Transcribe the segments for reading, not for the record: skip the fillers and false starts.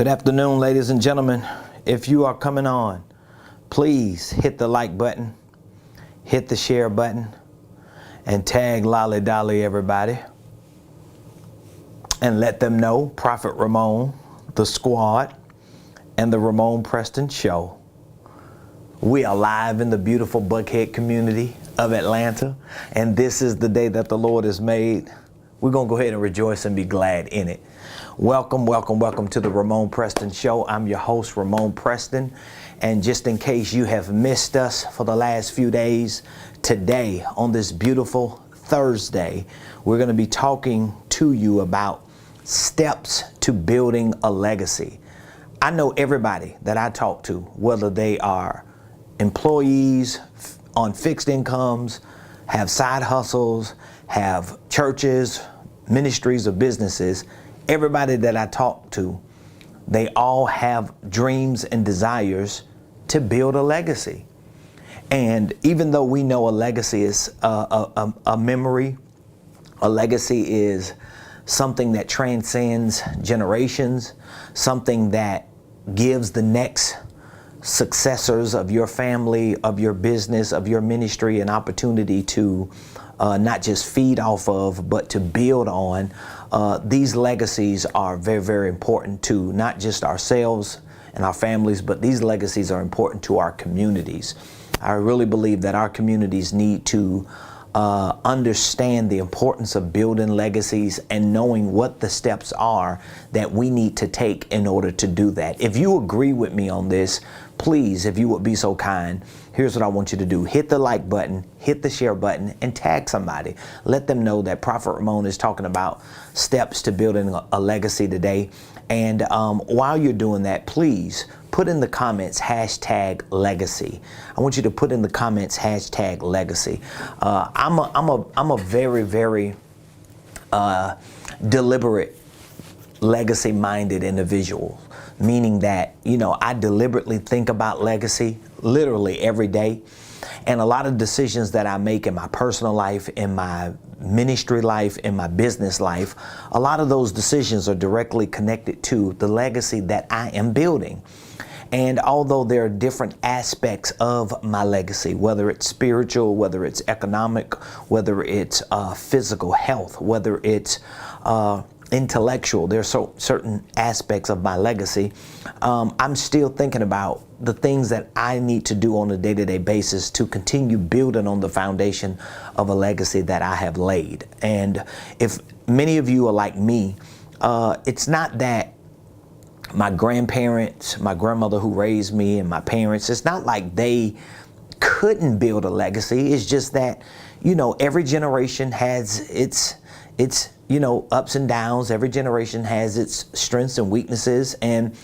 Good afternoon, ladies and gentlemen. If you are coming on, please hit the like button, hit the share button, and tag Lolly Dolly everybody. And let them know Prophet Ramon, the squad, and the Ramon Preston Show. We are live in the beautiful Buckhead community of Atlanta, and this is the day that the Lord has made. We're going to go ahead and rejoice and be glad in it. Welcome, welcome, welcome to the Ramon Preston Show. I'm your host, Ramon Preston. And just in case you have missed us for the last few days, today on this beautiful Thursday, we're going to be talking to you about steps to building a legacy. I know everybody that I talk to, whether they are employees on fixed incomes, have side hustles, have churches, ministries, or businesses, everybody that I talk to, they all have dreams and desires to build a legacy. And even though we know a legacy is a memory, a legacy is something that transcends generations, something that gives the next successors of your family, of your business, of your ministry an opportunity to not just feed off of, but to build on. These legacies are very, very important to not just ourselves and our families, but these legacies are important to our communities. I really believe that our communities need to understand the importance of building legacies and knowing what the steps are that we need to take in order to do that. If you agree with me on this, please, if you would be so kind, here's what I want you to do. Hit the like button, hit the share button, and tag somebody. Let them know that Prophet Ramon is talking about steps to building a legacy today. And while you're doing that, please put in the comments hashtag legacy. I want you to put in the comments hashtag legacy. I'm a very, very deliberate legacy-minded individual, meaning that, you know, I deliberately think about legacy literally every day. And a lot of decisions that I make in my personal life, in my ministry life, in my business life, a lot of those decisions are directly connected to the legacy that I am building. And although there are different aspects of my legacy, whether it's spiritual, whether it's economic, whether it's physical health, whether it's intellectual, there are certain aspects of my legacy, I'm still thinking about the things that I need to do on a day-to-day basis to continue building on the foundation of a legacy that I have laid. And if many of you are like me, it's not that my grandparents, my grandmother who raised me, and my parents, it's not like they couldn't build a legacy. It's just that, you know, every generation has its you know, ups and downs. Every generation has its strengths and weaknesses. And,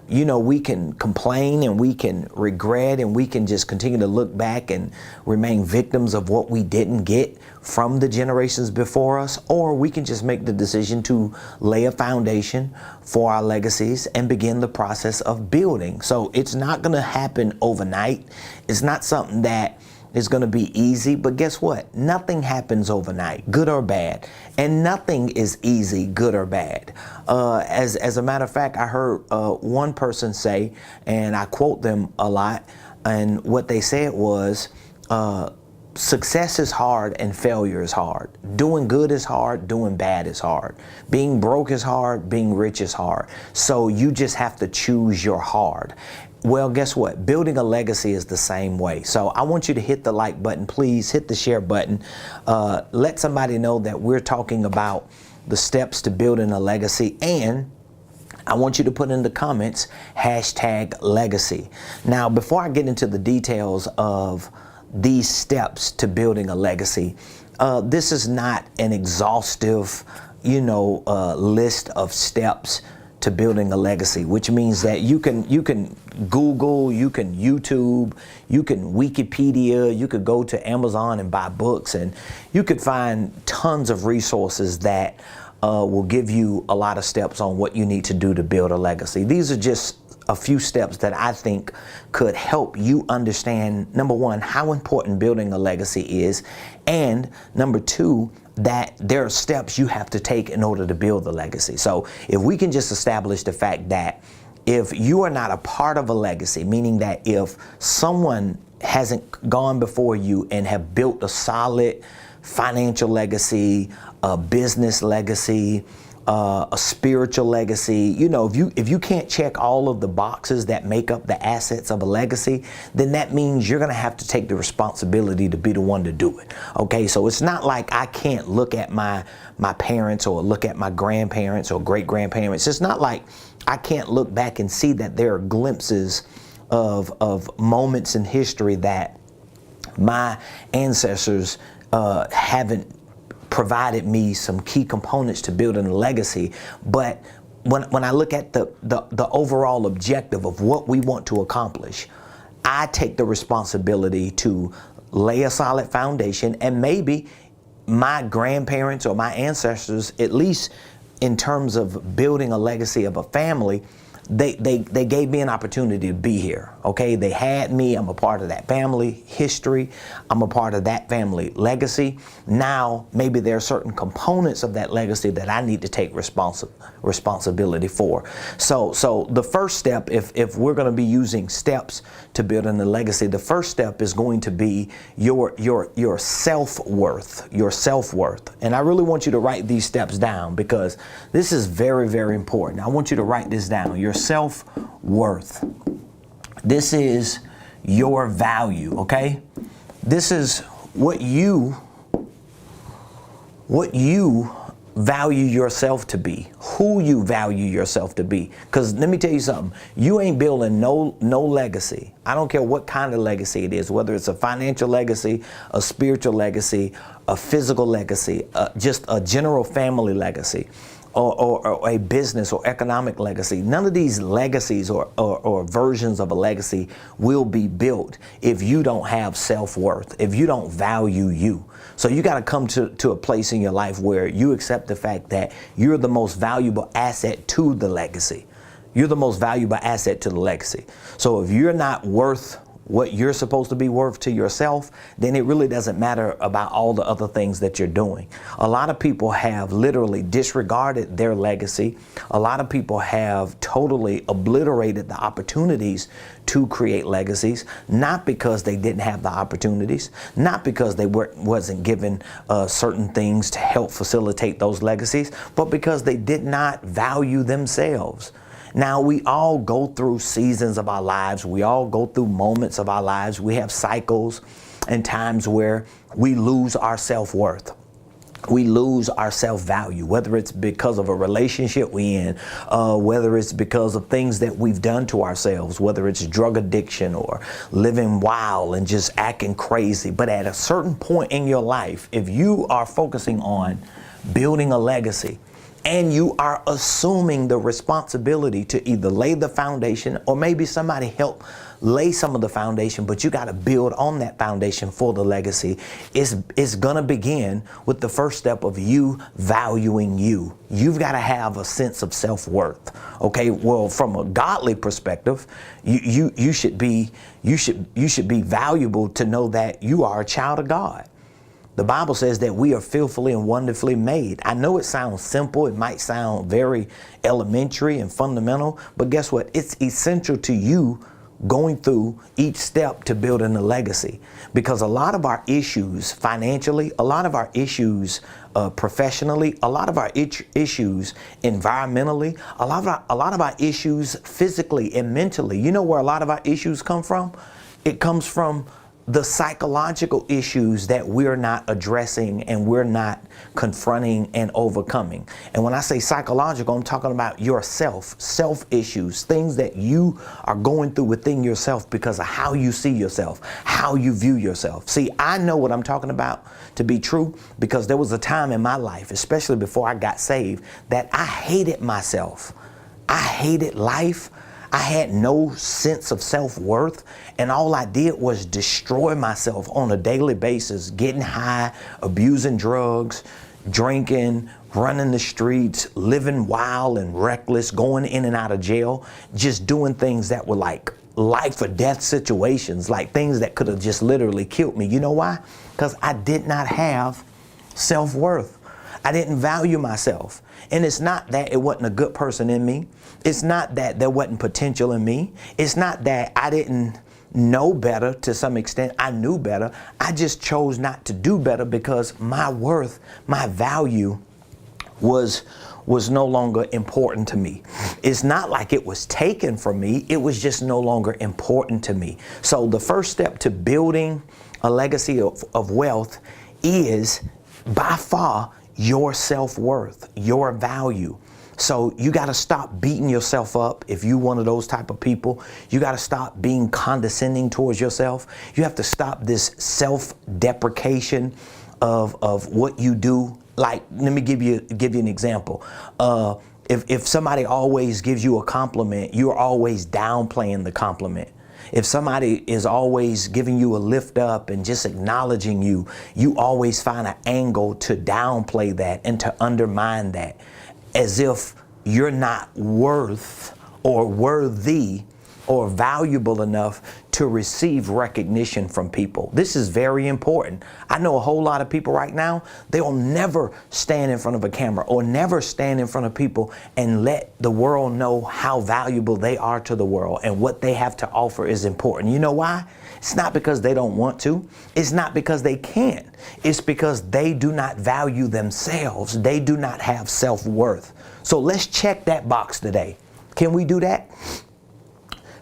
you know, we can complain and we can regret and we can just continue to look back and remain victims of what we didn't get from the generations before us, or we can just make the decision to lay a foundation for our legacies and begin the process of building. So it's not going to happen overnight. It's not something that is going to be easy, but guess what? Nothing happens overnight, good or bad, and nothing is easy, good or bad. As a matter of fact, I heard one person say, and I quote them a lot, and what they said was, success is hard and failure is hard. Doing good is hard, doing bad is hard. Being broke is hard, being rich is hard. So you just have to choose your hard. Well, guess what? Building a legacy is the same way. So I want you to hit the like button, please hit the share button. Let somebody know that we're talking about the steps to building a legacy, and I want you to put in the comments hashtag legacy. Now, before I get into the details of these steps to building a legacy, this is not an exhaustive, you know, list of steps to building a legacy, which means that you can Google, you can YouTube, you can Wikipedia, you could go to Amazon and buy books, and you could find tons of resources that will give you a lot of steps on what you need to do to build a legacy. These are just a few steps that I think could help you understand, number one, how important building a legacy is, and number two, that there are steps you have to take in order to build the legacy. So if we can just establish the fact that if you are not a part of a legacy, meaning that if someone hasn't gone before you and have built a solid financial legacy, a business legacy, a spiritual legacy, if you can't check all of the boxes that make up the assets of a legacy, then that means you're going to have to take the responsibility to be the one to do it. Okay, so it's not like I can't look at my parents or look at my grandparents or great grandparents. It's not like I can't look back and see that there are glimpses of moments in history that my ancestors haven't provided me some key components to building a legacy. But when I look at the overall objective of what we want to accomplish, I take the responsibility to lay a solid foundation, and maybe my grandparents or my ancestors, at least in terms of building a legacy of a family, they gave me an opportunity to be here. Okay, they had me. I'm a part of that family history. I'm a part of that family legacy. Now, maybe there are certain components of that legacy that I need to take responsibility for. So the first step, if we're going to be using steps to building a legacy, the first step is going to be your self-worth, your self-worth. And I really want you to write these steps down, because this is very, very important. I want you to write this down. Your self-worth. This is your value, okay? This is what you value yourself to be, who you value yourself to be. Because let me tell you something, you ain't building no legacy. I don't care what kind of legacy it is, whether it's a financial legacy, a spiritual legacy, a physical legacy, just a general family legacy, or a business or economic legacy. None of these legacies or versions of a legacy will be built if you don't have self-worth, if you don't value you. So you got to come to a place in your life where you accept the fact that you're the most valuable asset to the legacy. You're the most valuable asset to the legacy. So if you're not worth what you're supposed to be worth to yourself, then it really doesn't matter about all the other things that you're doing. A lot of people have literally disregarded their legacy. A lot of people have totally obliterated the opportunities to create legacies, not because they didn't have the opportunities, not because they wasn't given certain things to help facilitate those legacies, but because they did not value themselves. Now, we all go through seasons of our lives. We all go through moments of our lives. We have cycles and times where we lose our self-worth. We lose our self-value, whether it's because of a relationship we're in, whether it's because of things that we've done to ourselves, whether it's drug addiction or living wild and just acting crazy. But at a certain point in your life, if you are focusing on building a legacy, and you are assuming the responsibility to either lay the foundation or maybe somebody help lay some of the foundation, but you got to build on that foundation for the legacy. It's going to begin with the first step of you valuing you. You've got to have a sense of self-worth. Okay, well, from a godly perspective, you should be valuable to know that you are a child of God. The Bible says that we are fearfully and wonderfully made. I know it sounds simple. It might sound very elementary and fundamental, but guess what? It's essential to you going through each step to building a legacy, because a lot of our issues financially, a lot of our issues professionally, a lot of our issues environmentally, a lot of our issues physically and mentally. You know where a lot of our issues come from? It comes from the psychological issues that we're not addressing and we're not confronting and overcoming. And when I say psychological, I'm talking about yourself, self issues, things that you are going through within yourself because of how you see yourself, how you view yourself. See, I know what I'm talking about to be true, because there was a time in my life, especially before I got saved, that I hated myself. I hated life. I had no sense of self-worth, and all I did was destroy myself on a daily basis, getting high, abusing drugs, drinking, running the streets, living wild and reckless, going in and out of jail, just doing things that were like life or death situations, like things that could have just literally killed me. You know why? Because I did not have self-worth. I didn't value myself. And it's not that it wasn't a good person in me. It's not that there wasn't potential in me. It's not that I didn't know better. To some extent, I knew better. I just chose not to do better because my worth, my value was no longer important to me. It's not like it was taken from me. It was just no longer important to me. So the first step to building a legacy of wealth is by far your self-worth, your value. So you got to stop beating yourself up if you're one of those type of people. You got to stop being condescending towards yourself. You have to stop this self-deprecation of what you do. Like, let me give you an example. If somebody always gives you a compliment, you're always downplaying the compliment. If somebody is always giving you a lift up and just acknowledging you, you always find an angle to downplay that and to undermine that, as if you're not worth or worthy or valuable enough to receive recognition from people. This is very important. I know a whole lot of people right now, they'll never stand in front of a camera or never stand in front of people and let the world know how valuable they are to the world and what they have to offer is important. You know why? It's not because they don't want to. It's not because they can't. It's because they do not value themselves. They do not have self-worth. So let's check that box today. Can we do that?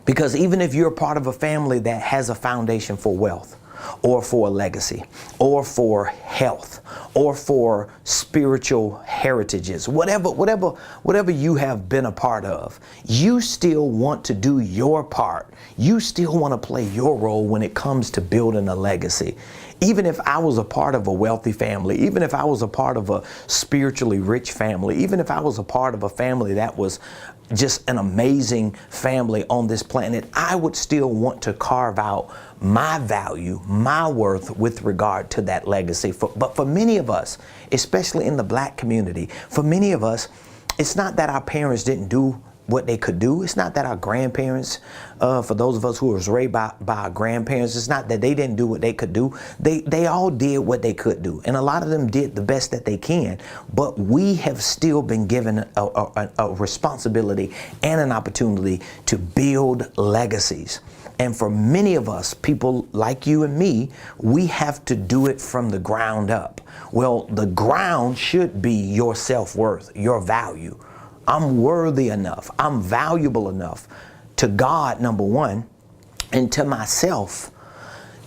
Because even if you're part of a family that has a foundation for wealth or for a legacy or for health or for spiritual heritages, whatever you have been a part of, you still want to do your part. You still want to play your role when it comes to building a legacy. Even if I was a part of a wealthy family, even if I was a part of a spiritually rich family, even if I was a part of a family that was just an amazing family on this planet, I would still want to carve out my value, my worth with regard to that legacy. But for many of us, especially in the Black community, for many of us, it's not that our parents didn't do what they could do. It's not that our grandparents, for those of us who was raised by our grandparents, it's not that they didn't do what they could do. They all did what they could do. And a lot of them did the best that they can. But we have still been given a responsibility and an opportunity to build legacies. And for many of us, people like you and me, we have to do it from the ground up. Well, the ground should be your self-worth, your value. I'm worthy enough. I'm valuable enough to God, number one, and to myself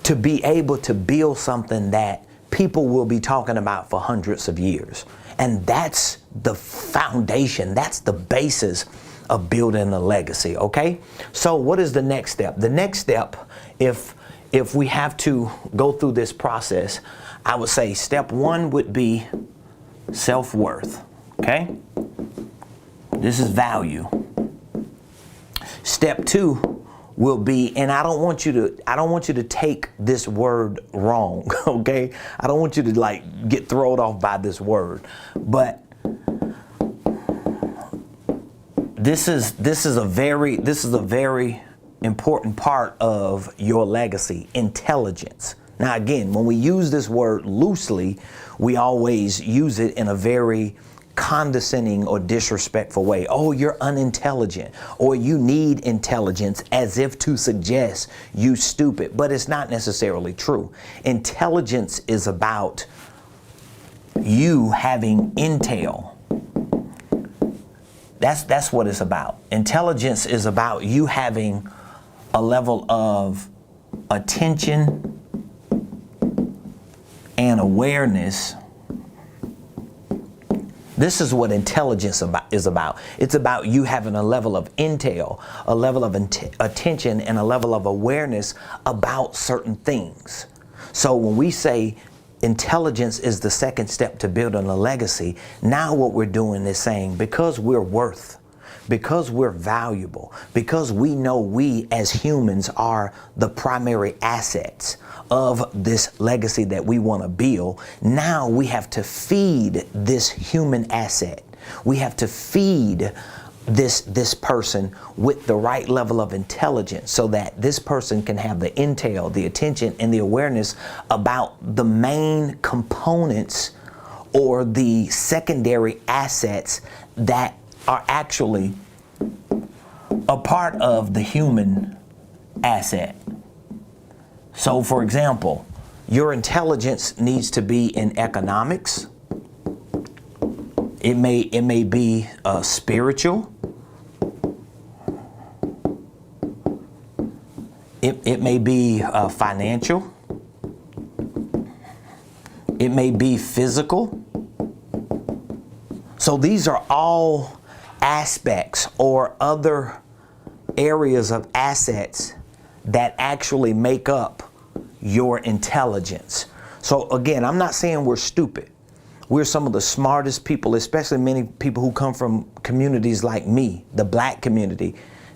to be able to build something that people will be talking about for hundreds of years. And that's the foundation. That's the basis of building a legacy. Okay. So what is the next step? The next step, if we have to go through this process, I would say step one would be self-worth. Okay. This is value. Step two will be, and I don't want you to take this word wrong, okay? I don't want you to like get thrown off by this word. But this is a very important part of your legacy, intelligence. Now again, when we use this word loosely, we always use it in a very condescending or disrespectful way. Oh, you're unintelligent, or you need intelligence, as if to suggest you stupid. But it's not necessarily true. Intelligence is about you having intel. That's what it's about. Intelligence is about you having a level of attention and awareness. This is what intelligence is about. It's about you having a level of intel, a level of attention, and a level of awareness about certain things. So when we say intelligence is the second step to building a legacy, now what we're doing is saying, because we're worth, because we're valuable, because we know we as humans are the primary assets of this legacy that we want to build, now we have to feed this human asset. We have to feed this person with the right level of intelligence so that this person can have the intel, the attention, and the awareness about the main components or the secondary assets that are actually a part of the human asset. So for example, your intelligence needs to be in economics. It may be spiritual. It may be financial. It may be physical. So these are all aspects or other areas of assets that actually make up your intelligence. So again, I'm not saying we're stupid. We're some of the smartest people, especially many people who come from communities like me, the black community,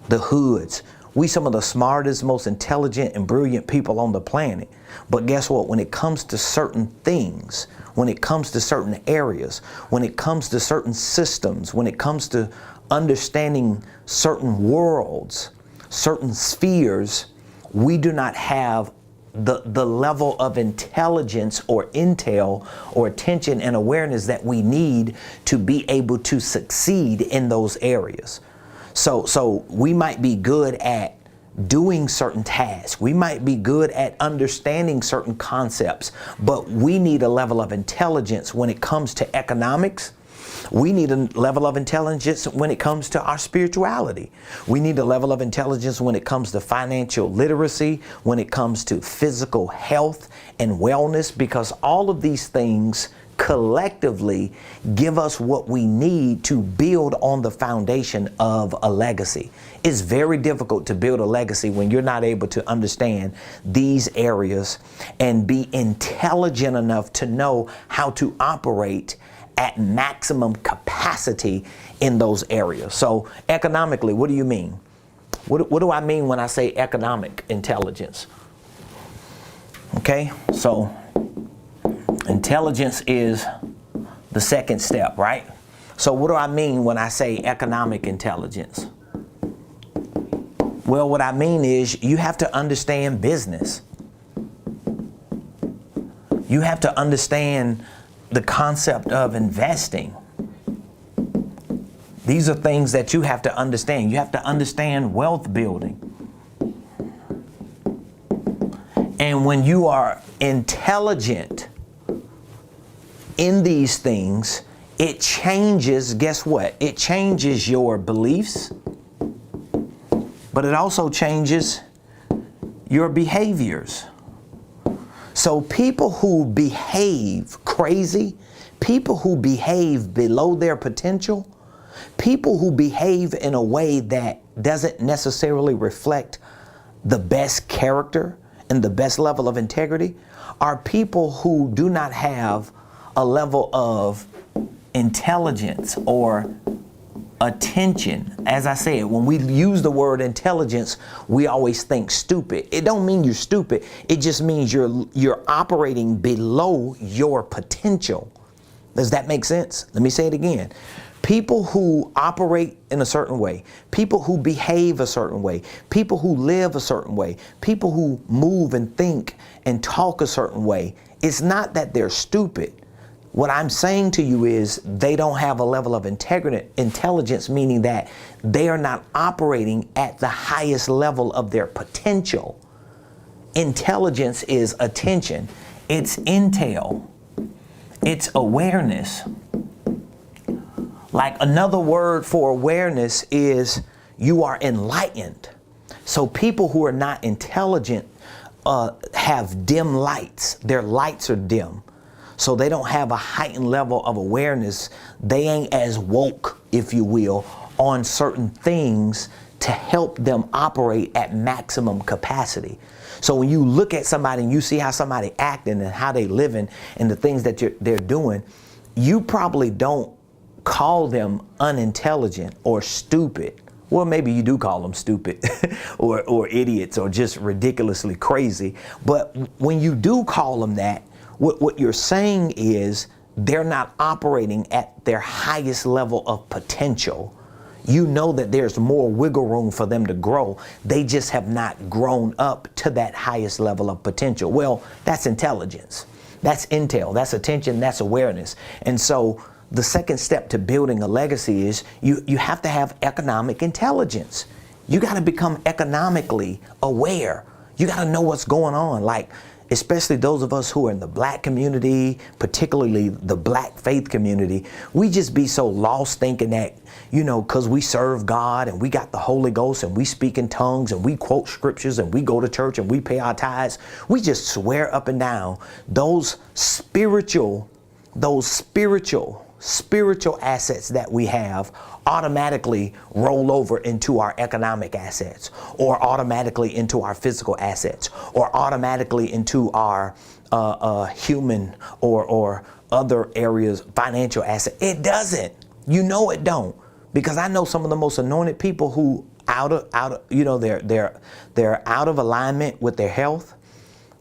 the hoods. We some of the smartest, most intelligent and brilliant people on the planet. But guess what? When it comes to certain things, when it comes to certain areas, when it comes to certain systems, when it comes to understanding certain worlds, certain spheres, we do not have the level of intelligence or intel or attention and awareness that we need to be able to succeed in those areas. So we might be good at doing certain tasks. We might be good at understanding certain concepts, but we need a level of intelligence when it comes to economics. We need a level of intelligence when it comes to our spirituality. We need a level of intelligence when it comes to financial literacy, when it comes to physical health and wellness, because all of these things collectively give us what we need to build on the foundation of a legacy. It's very difficult to build a legacy when you're not able to understand these areas and be intelligent enough to know how to operate at maximum capacity in those areas. So economically, what do you mean? What do I mean when I say economic intelligence? Okay, so intelligence is the second step, right? So what do I mean when I say economic intelligence? Well, what I mean is you have to understand business. You have to understand the concept of investing. These are things that you have to understand. You have to understand wealth building. And when you are intelligent in these things, it changes, guess what? It changes your beliefs, but it also changes your behaviors. So people who behave crazy, people who behave below their potential, people who behave in a way that doesn't necessarily reflect the best character and the best level of integrity are people who do not have a level of intelligence or attention. As I said, when we use the word intelligence, we always think stupid. It don't mean you're stupid. It just means you're operating below your potential. Does that make sense? Let me say it again. People who operate in a certain way, people who behave a certain way, people who live a certain way, people who move and think and talk a certain way, it's not that they're stupid. What I'm saying to you is they don't have a level of intelligence, meaning that they are not operating at the highest level of their potential. Intelligence is attention. It's intel. It's awareness. Like another word for awareness is you are enlightened. So people who are not intelligent have dim lights. Their lights are dim. So they don't have a heightened level of awareness. They ain't as woke, if you will, on certain things to help them operate at maximum capacity. So when you look at somebody and you see how somebody acting and how they living and the things that they're doing, you probably don't call them unintelligent or stupid. Well, maybe you do call them stupid or idiots or just ridiculously crazy. But when you do call them that, what you're saying is they're not operating at their highest level of potential. You know that there's more wiggle room for them to grow. They just have not grown up to that highest level of potential. Well, that's intelligence. That's intel, that's attention, that's awareness. And so the second step to building a legacy is you have to have economic intelligence. You got to become economically aware. You got to know what's going on. Like, especially those of us who are in the black community, particularly the black faith community, we just be so lost thinking that, you know, because we serve God and we got the Holy Ghost and we speak in tongues and we quote scriptures and we go to church and we pay our tithes, we just swear up and down those spiritual assets that we have automatically roll over into our economic assets, or automatically into our physical assets, or automatically into our human or other areas, financial assets. It doesn't. You know it don't. Because I know some of the most anointed people who they're out of alignment with their health.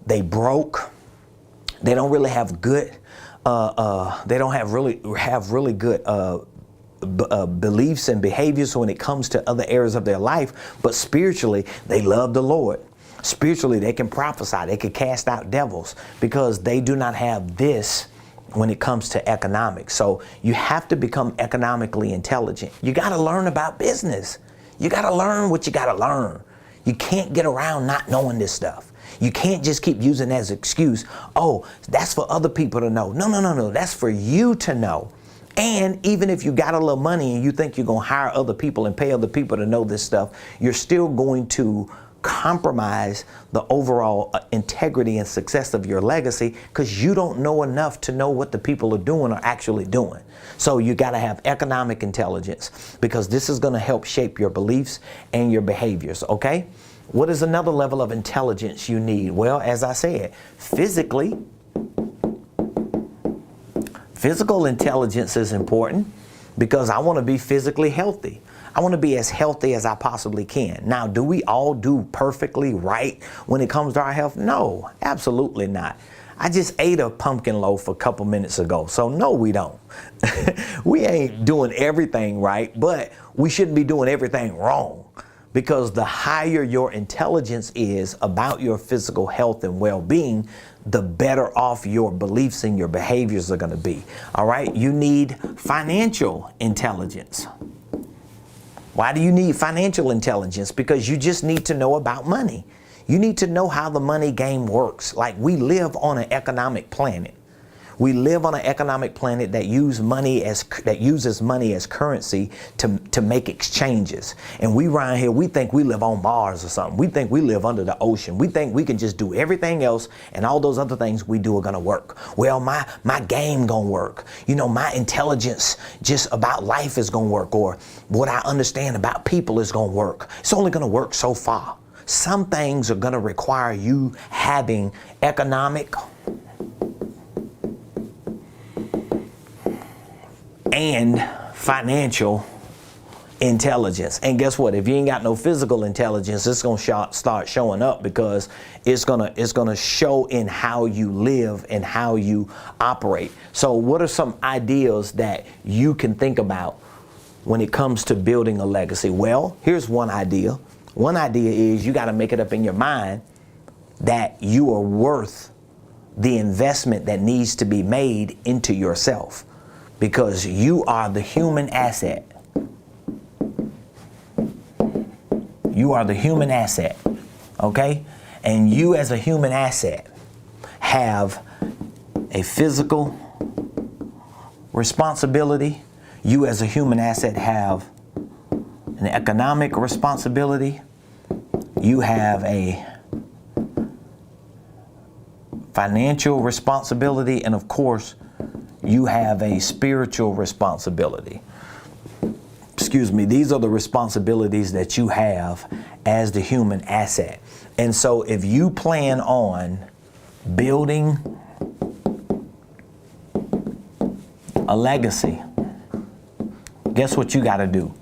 They broke. They don't really have good. They don't have really good beliefs and behaviors when it comes to other areas of their life. But spiritually, they love the Lord. Spiritually, they can prophesy. They can cast out devils because they do not have this when it comes to economics. So you have to become economically intelligent. You got to learn about business. You got to learn what you got to learn. You can't get around not knowing this stuff. You can't just keep using it as an excuse. Oh, that's for other people to know. No. That's for you to know. And even if you got a little money and you think you're going to hire other people and pay other people to know this stuff, you're still going to compromise the overall integrity and success of your legacy because you don't know enough to know what the people are doing or actually doing. So you got to have economic intelligence because this is going to help shape your beliefs and your behaviors, okay? What is another level of intelligence you need? Well, as I said, physical intelligence is important because I want to be physically healthy. I want to be as healthy as I possibly can. Now, do we all do perfectly right when it comes to our health? No, absolutely not. I just ate a pumpkin loaf a couple minutes ago, so no, we don't. We ain't doing everything right, but we shouldn't be doing everything wrong. Because the higher your intelligence is about your physical health and well-being, the better off your beliefs and your behaviors are going to be. All right. You need financial intelligence. Why do you need financial intelligence? Because you just need to know about money. You need to know how the money game works. Like, we live on an economic planet. We live on an economic planet that uses money as currency to make exchanges. And we around here, we think we live on Mars or something. We think we live under the ocean. We think we can just do everything else and all those other things we do are gonna work. Well, my game gonna work. You know, my intelligence just about life is gonna work, or what I understand about people is gonna work. It's only gonna work so far. Some things are gonna require you having economic and financial intelligence. And guess what? If you ain't got no physical intelligence, it's going to start showing up because it's going to show in how you live and how you operate. So what are some ideas that you can think about when it comes to building a legacy? Well, here's one idea. One idea is you got to make it up in your mind that you are worth the investment that needs to be made into yourself. Because you are the human asset. You are the human asset, okay? And you as a human asset have a physical responsibility. You as a human asset have an economic responsibility. You have a financial responsibility, and of course, you have a spiritual responsibility. Excuse me, these are the responsibilities that you have as the human asset. And so if you plan on building a legacy, guess what you got to do?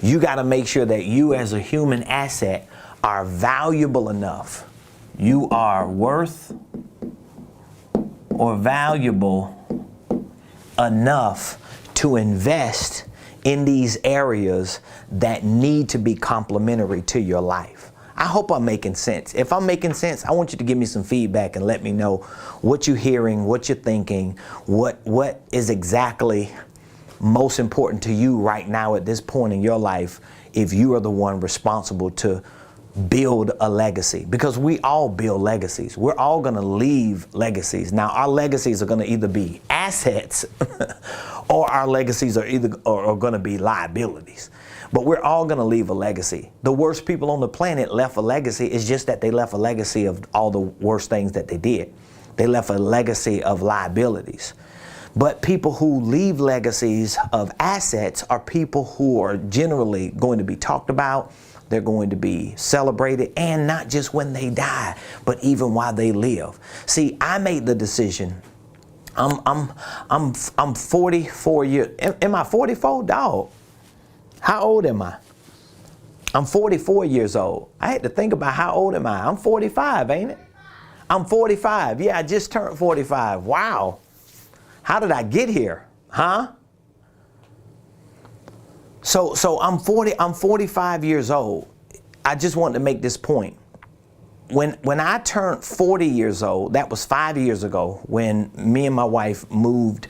You got to make sure that you as a human asset are valuable enough. You are worth or valuable enough to invest in these areas that need to be complementary to your life. I hope I'm making sense. If I'm making sense, I want you to give me some feedback and let me know what you're hearing, what you're thinking, what is exactly most important to you right now at this point in your life, if you are the one responsible to build a legacy. Because we all build legacies. We're all going to leave legacies. Now, our legacies are going to either be assets or our legacies are going to be liabilities. But we're all going to leave a legacy. The worst people on the planet left a legacy. It's just that they left a legacy of all the worst things that they did. They left a legacy of liabilities. But people who leave legacies of assets are people who are generally going to be talked about. They're going to be celebrated, and not just when they die, but even while they live. See, I made the decision. I'm 44 years. Am I 44, dog? How old am I? I'm 44 years old. I had to think about how old am I? I'm 45, ain't it? I'm 45. Yeah, I just turned 45. Wow. How did I get here? Huh? So I'm 45 years old. I just wanted to make this point. When I turned 40 years old, that was 5 years ago, when me and my wife moved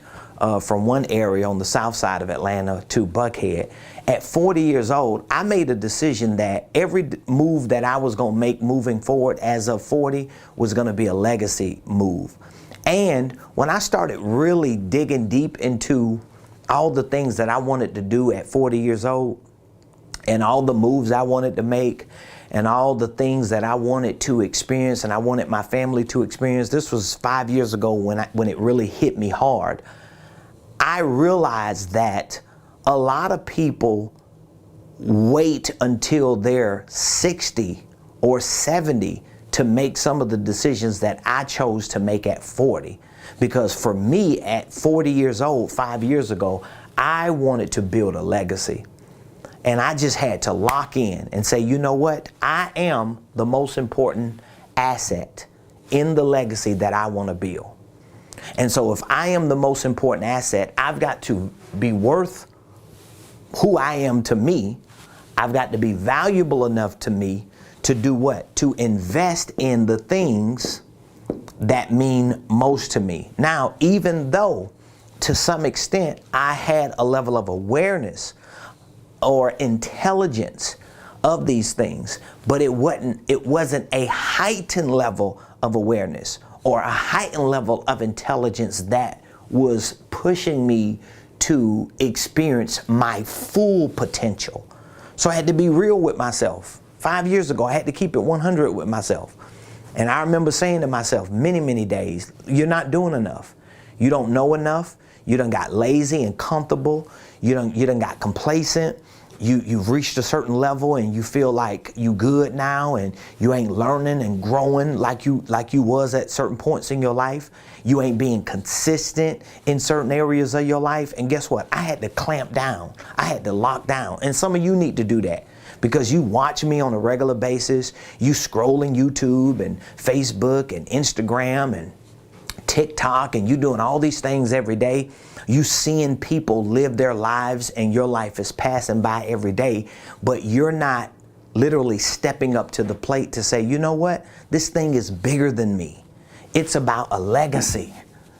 from one area on the south side of Atlanta to Buckhead. At 40 years old, I made a decision that every move that I was going to make moving forward as of 40 was going to be a legacy move. And when I started really digging deep into all the things that I wanted to do at 40 years old, and all the moves I wanted to make, and all the things that I wanted to experience and I wanted my family to experience, this was 5 years ago when it really hit me hard. I realized that a lot of people wait until they're 60 or 70 to make some of the decisions that I chose to make at 40. Because for me, at 40 years old, 5 years ago, I wanted to build a legacy. And I just had to lock in and say, you know what? I am the most important asset in the legacy that I want to build. And so if I am the most important asset, I've got to be worth who I am to me. I've got to be valuable enough to me to do what? To invest in the things that mean most to me. Now, even though to some extent I had a level of awareness or intelligence of these things, but it wasn't a heightened level of awareness or a heightened level of intelligence that was pushing me to experience my full potential. So I had to be real with myself. 5 years ago, I had to keep it 100 with myself. And I remember saying to myself many, many days, you're not doing enough. You don't know enough. You done got lazy and comfortable. You done got complacent. You've reached a certain level and you feel like you good now and you ain't learning and growing like you was at certain points in your life. You ain't being consistent in certain areas of your life. And guess what? I had to clamp down. I had to lock down. And some of you need to do that because you watch me on a regular basis. You scrolling YouTube and Facebook and Instagram and TikTok, and you doing all these things every day. You seeing people live their lives and your life is passing by every day, but you're not literally stepping up to the plate to say, you know what? This thing is bigger than me. It's about a legacy.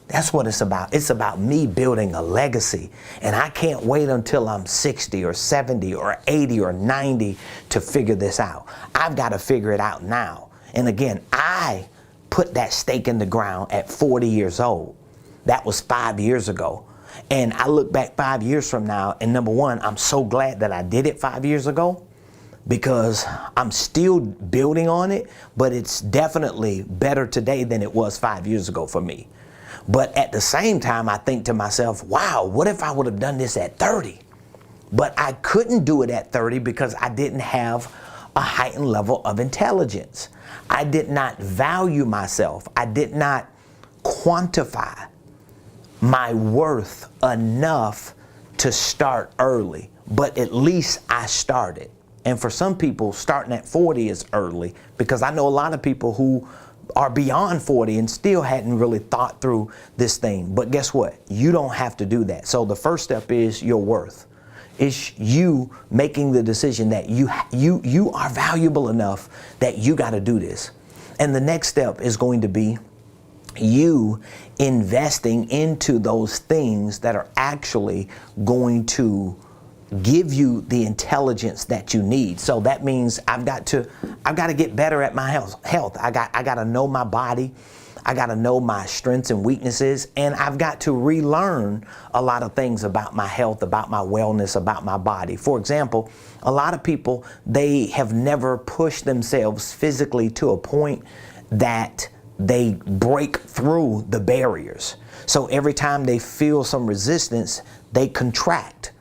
That's what it's about. It's about me building a legacy. And I can't wait until I'm 60 or 70 or 80 or 90 to figure this out. I've got to figure it out now. And again, I put that stake in the ground at 40 years old. That was 5 years ago. And I look back 5 years from now, and number one, I'm so glad that I did it 5 years ago because I'm still building on it, but it's definitely better today than it was 5 years ago for me. But at the same time, I think to myself, wow, what if I would have done this at 30? But I couldn't do it at 30 because I didn't have a heightened level of intelligence. I did not value myself. I did not quantify my worth enough to start early, but at least I started. And for some people, starting at 40 is early because I know a lot of people who are beyond 40 and still hadn't really thought through this thing. But guess what? You don't have to do that. So the first step is your worth. It's you making the decision that you are valuable enough that you got to do this. And the next step is going to be you investing into those things that are actually going to give you the intelligence that you need. So that means I've got to get better at my health. I got to know my body. I got to know my strengths and weaknesses, and I've got to relearn a lot of things about my health, about my wellness, about my body. For example, a lot of people, they have never pushed themselves physically to a point that they break through the barriers. So every time they feel some resistance, they contract.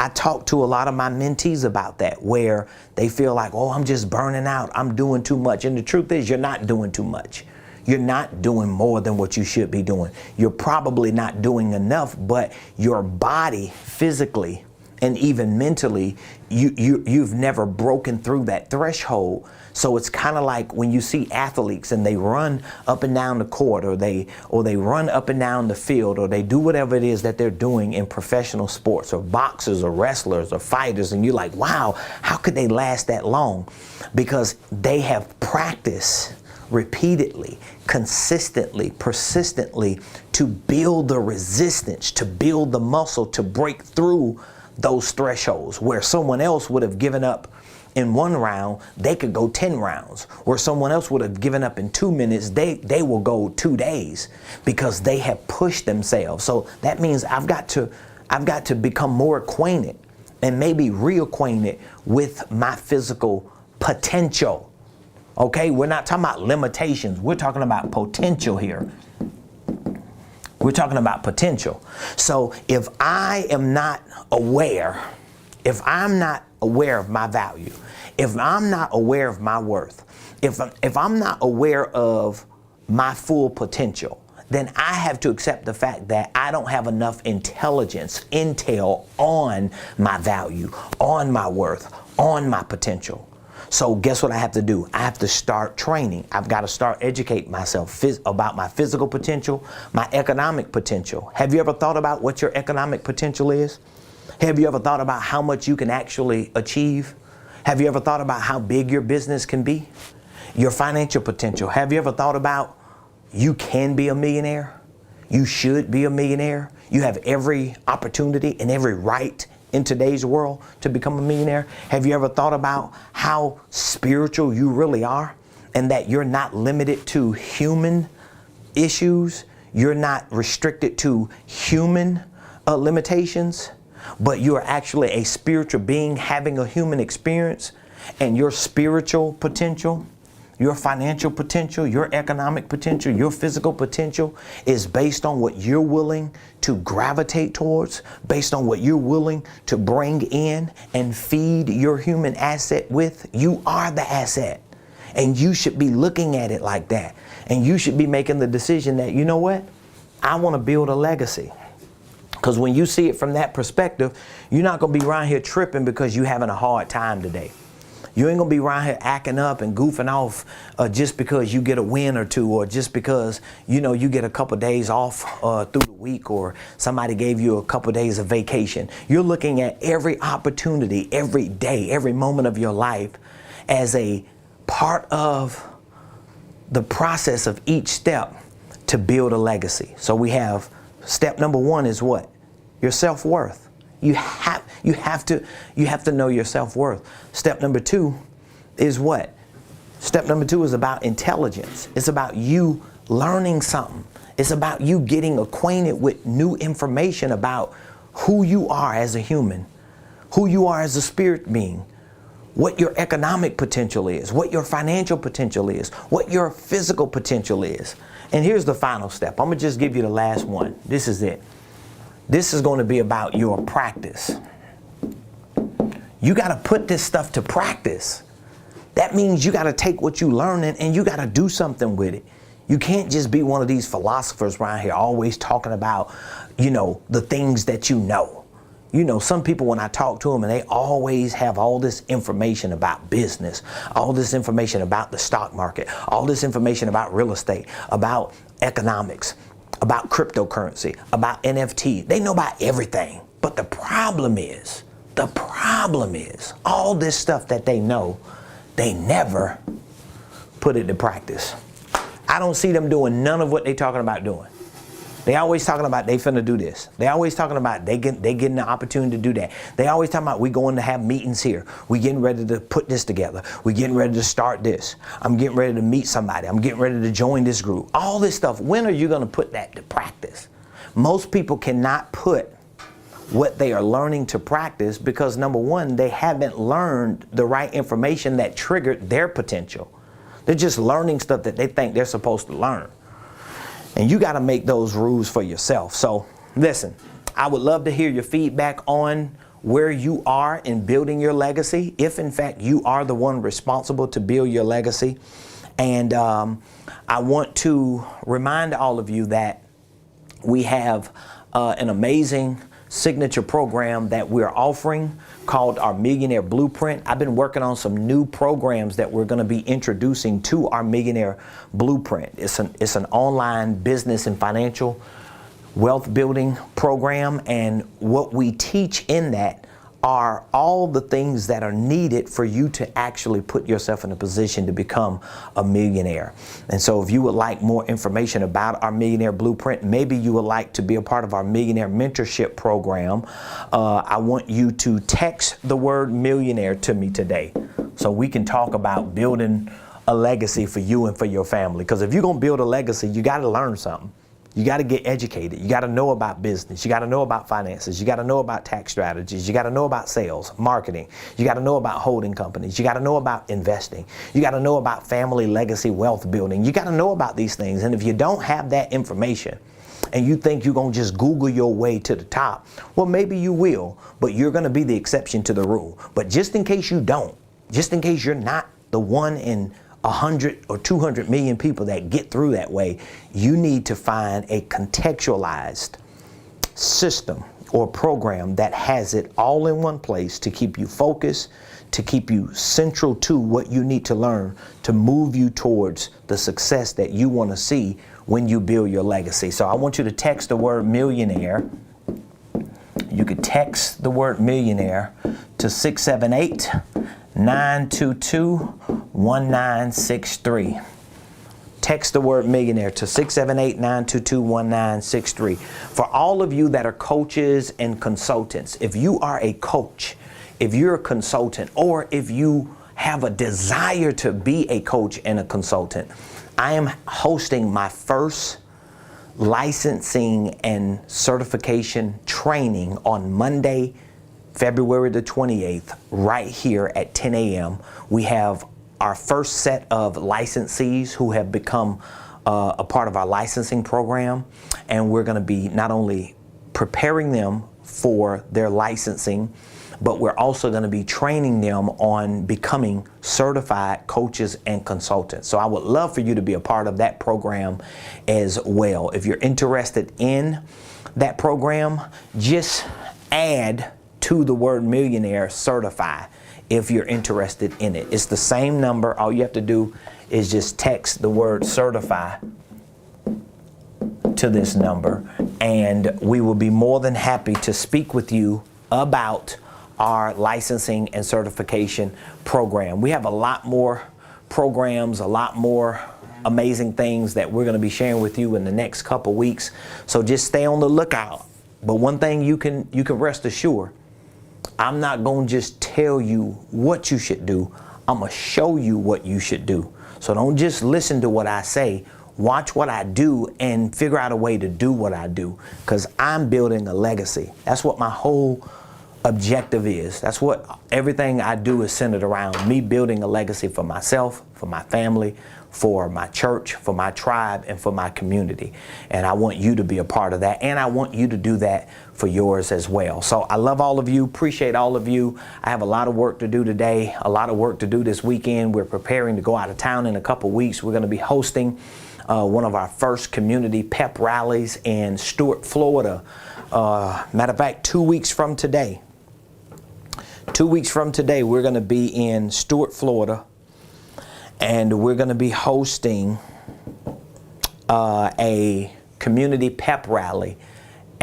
I talk to a lot of my mentees about that, where they feel like, oh, I'm just burning out, I'm doing too much. And the truth is, you're not doing too much. You're not doing more than what you should be doing. You're probably not doing enough, but your body physically and even mentally, you've never broken through that threshold. So it's kind of like when you see athletes and they run up and down the court, or they run up and down the field, or they do whatever it is that they're doing in professional sports, or boxers or wrestlers or fighters, and you're like, wow, how could they last that long? Because they have practiced repeatedly, consistently, persistently to build the resistance, to build the muscle, to break through those thresholds. Where someone else would have given up in 1 round, they could go 10 rounds. Where someone else would have given up in 2 minutes, they will go 2 days, because they have pushed themselves. So that means I've got to become more acquainted, and maybe reacquainted with my physical potential. Okay, we're not talking about limitations. We're talking about potential here. We're talking about potential. So if I am not aware, if I'm not aware of my value, if I'm not aware of my worth, if I'm not aware of my full potential, then I have to accept the fact that I don't have enough intel on my value, on my worth, on my potential. So guess what I have to do? I have to start training. I've got to start educating myself about my physical potential, my economic potential. Have you ever thought about what your economic potential is? Have you ever thought about how much you can actually achieve? Have you ever thought about how big your business can be? Your financial potential. Have you ever thought about you can be a millionaire? You should be a millionaire. You have every opportunity and every right in today's world to become a millionaire. Have you ever thought about how spiritual you really are, and that you're not limited to human issues? You're not restricted to human limitations, but you're actually a spiritual being having a human experience, and your spiritual potential, your financial potential, your economic potential, your physical potential is based on what you're willing to gravitate towards, based on what you're willing to bring in and feed your human asset with. You are the asset, and you should be looking at it like that. And you should be making the decision that, you know what? I want to build a legacy. Because when you see it from that perspective, you're not going to be around here tripping because you're having a hard time today. You ain't gonna be around here acting up and goofing off just because you get a win or two, or just because, you know, you get a couple days off through the week, or somebody gave you a couple days of vacation. You're looking at every opportunity, every day, every moment of your life as a part of the process of each step to build a legacy. So we have step number 1 is what? Your self-worth. You have to know your self-worth. Step number 2 is what? Step number 2 is about intelligence. It's about you learning something. It's about you getting acquainted with new information about who you are as a human, who you are as a spirit being, what your economic potential is, what your financial potential is, what your physical potential is. And here's the final step. I'm gonna just give you the last one. This is it. This is going to be about your practice. You got to put this stuff to practice. That means you got to take what you learn and you got to do something with it. You can't just be one of these philosophers around here always talking about, you know, the things that you know. You know, some people, when I talk to them, and they always have all this information about business, all this information about the stock market, all this information about real estate, about economics, about cryptocurrency, about NFT. They know about everything. But the problem is, The problem is, all this stuff that they know, they never put it to practice. I don't see them doing none of what they talking about doing. They always talking about they finna do this. They always talking about they getting the opportunity to do that. They always talking about we going to have meetings here. We getting ready to put this together. We getting ready to start this. I'm getting ready to meet somebody. I'm getting ready to join this group. All this stuff. When are you going to put that to practice? Most people cannot put what they are learning to practice because, number one, they haven't learned the right information that triggered their potential. They're just learning stuff that they think they're supposed to learn. And you got to make those rules for yourself. So listen, I would love to hear your feedback on where you are in building your legacy, if in fact you are the one responsible to build your legacy. And I want to remind all of you that we have an amazing signature program that we're offering called our Millionaire Blueprint. I've been working on some new programs that we're going to be introducing to our Millionaire Blueprint. It's an online business and financial wealth building program, and what we teach in that are all the things that are needed for you to actually put yourself in a position to become a millionaire. And so if you would like more information about our Millionaire Blueprint, maybe you would like to be a part of our Millionaire Mentorship program, I want you to text the word millionaire to me today so we can talk about building a legacy for you and for your family. Because if you're going to build a legacy, you got to learn something. You got to get educated. You got to know about business. You got to know about finances. You got to know about tax strategies. You got to know about sales, marketing. You got to know about holding companies. You got to know about investing. You got to know about family legacy wealth building. You got to know about these things. And if you don't have that information and you think you're going to just Google your way to the top, well, maybe you will, but you're going to be the exception to the rule. But just in case you don't, just in case you're not the one in 100 or 200 million people that get through that way, you need to find a contextualized system or program that has it all in one place to keep you focused, to keep you central to what you need to learn to move you towards the success that you want to see when you build your legacy. So I want you to text the word millionaire. You could text the word millionaire to 678-922-1963. Text the word millionaire to 678-922-1963. For all of you that are coaches and consultants, if you are a coach, if you're a consultant, or if you have a desire to be a coach and a consultant, I am hosting my first licensing and certification training on Monday, February the 28th, right here at 10 a.m. We have our first set of licensees who have become a part of our licensing program, and we're going to be not only preparing them for their licensing, but we're also going to be training them on becoming certified coaches and consultants. So I would love for you to be a part of that program as well. If you're interested in that program, just add to the word millionaire certify if you're interested in it. It's the same number. All you have to do is just text the word certify to this number, and we will be more than happy to speak with you about our licensing and certification program. We have a lot more programs, a lot more amazing things that we're going to be sharing with you in the next couple weeks. So just stay on the lookout. But one thing you can rest assured, I'm not going to just tell you what you should do. I'm going to show you what you should do. So don't just listen to what I say. Watch what I do and figure out a way to do what I do, because I'm building a legacy. That's what my whole objective is. That's what everything I do is centered around, me building a legacy for myself, for my family, for my church, for my tribe, and for my community. And I want you to be a part of that, and I want you to do that for yours as well. So I love all of you, appreciate all of you. I have a lot of work to do today, a lot of work to do this weekend. We're preparing to go out of town in a couple weeks. We're going to be hosting one of our first community pep rallies in Stuart, Florida. Matter of fact, 2 weeks from today. 2 weeks from today, we're going to be in Stuart, Florida, and we're going to be hosting a community pep rally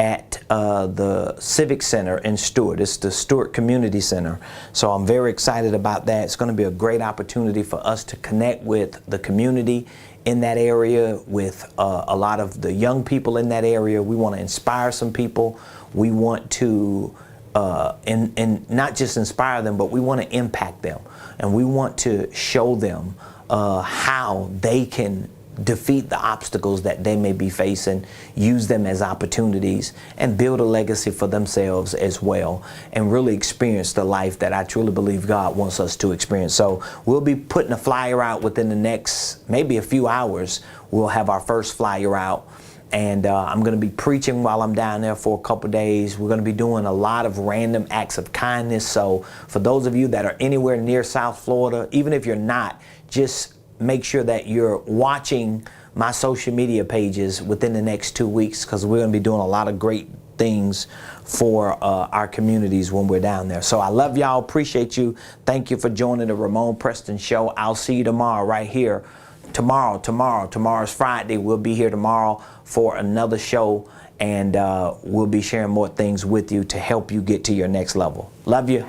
at the Civic Center in Stewart. It's the Stewart Community Center. So I'm very excited about that. It's going to be a great opportunity for us to connect with the community in that area, with a lot of the young people in that area. We want to inspire some people. We want to and not just inspire them, but we want to impact them, and we want to show them how they can defeat the obstacles that they may be facing, use them as opportunities, and build a legacy for themselves as well, and really experience the life that I truly believe God wants us to experience. So we'll be putting a flyer out within the next maybe a few hours. We'll have our first flyer out, and I'm going to be preaching while I'm down there for a couple days. We're going to be doing a lot of random acts of kindness. So for those of you that are anywhere near South Florida, even if you're not, just make sure that you're watching my social media pages within the next 2 weeks, because we're going to be doing a lot of great things for our communities when we're down there. So I love y'all. Appreciate you. Thank you for joining the Ramon Preston Show. I'll see you tomorrow right here. Tomorrow's Friday. We'll be here tomorrow for another show, and we'll be sharing more things with you to help you get to your next level. Love you.